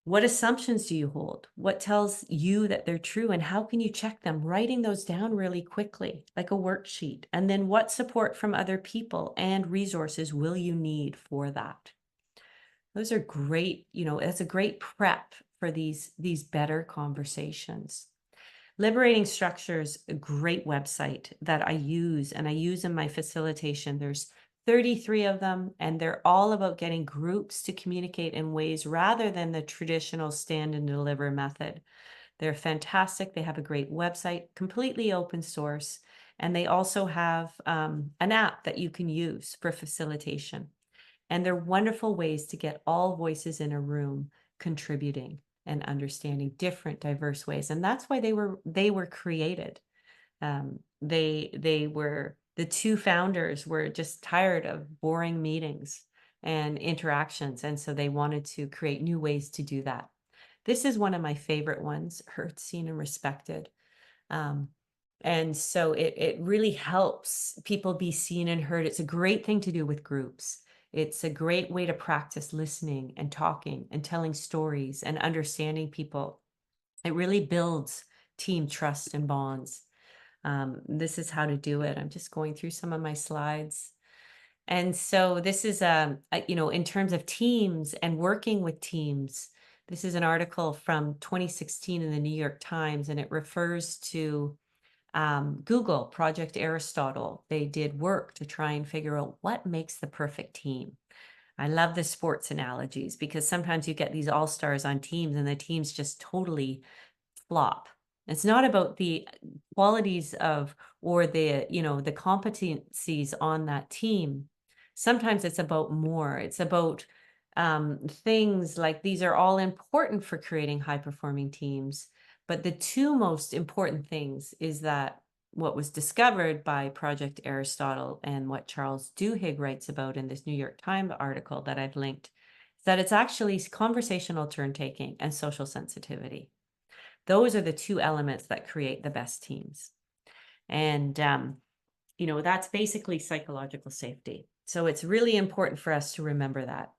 What assumptions do you hold? What tells you that they're true? And how can you check them? Writing those down really quickly, like a worksheet. And then what support from other people and resources will you need for that? Those are great, that's a great prep for these better conversations. Liberating Structures, a great website that I use, and I use in my facilitation. There's 33 of them, and they're all about getting groups to communicate in ways rather than the traditional stand and deliver method. They're fantastic. They have a great website, completely open source, and they also have an app that you can use for facilitation. And they're wonderful ways to get all voices in a room contributing and understanding different, diverse ways. And that's why they were created. The two founders were just tired of boring meetings and interactions. And so they wanted to create new ways to do that. This is one of my favorite ones, Heard, Seen, and Respected. And so it really helps people be seen and heard. It's a great thing to do with groups. It's a great way to practice listening and talking and telling stories and understanding people. It really builds team trust and bonds. This is how to do it. I'm just going through some of my slides. And so this is, in terms of teams and working with teams, this is an article from 2016 in the New York Times, and it refers to Google, Project Aristotle. They did work to try and figure out what makes the perfect team. I love the sports analogies because sometimes you get these all-stars on teams and the teams just totally flop. It's not about the qualities of or the competencies on that team. Sometimes it's about more. It's about things like these are all important for creating high-performing teams. But the two most important things is that what was discovered by Project Aristotle and what Charles Duhigg writes about in this New York Times article that I've linked, is that it's actually conversational turn-taking and social sensitivity. Those are the two elements that create the best teams. And, that's basically psychological safety. So it's really important for us to remember that.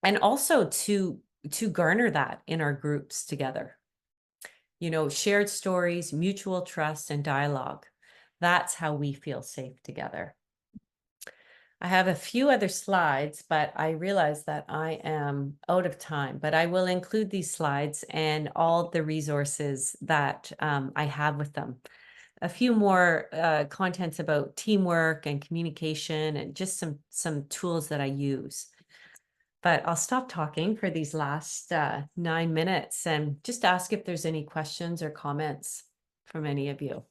And also to garner that in our groups together. Shared stories, mutual trust, and dialogue. That's how we feel safe together. I have a few other slides, but I realize that I am out of time, but I will include these slides and all the resources that I have with them. A few more contents about teamwork and communication and just some tools that I use. But I'll stop talking for these last 9 minutes and just ask if there's any questions or comments from any of you.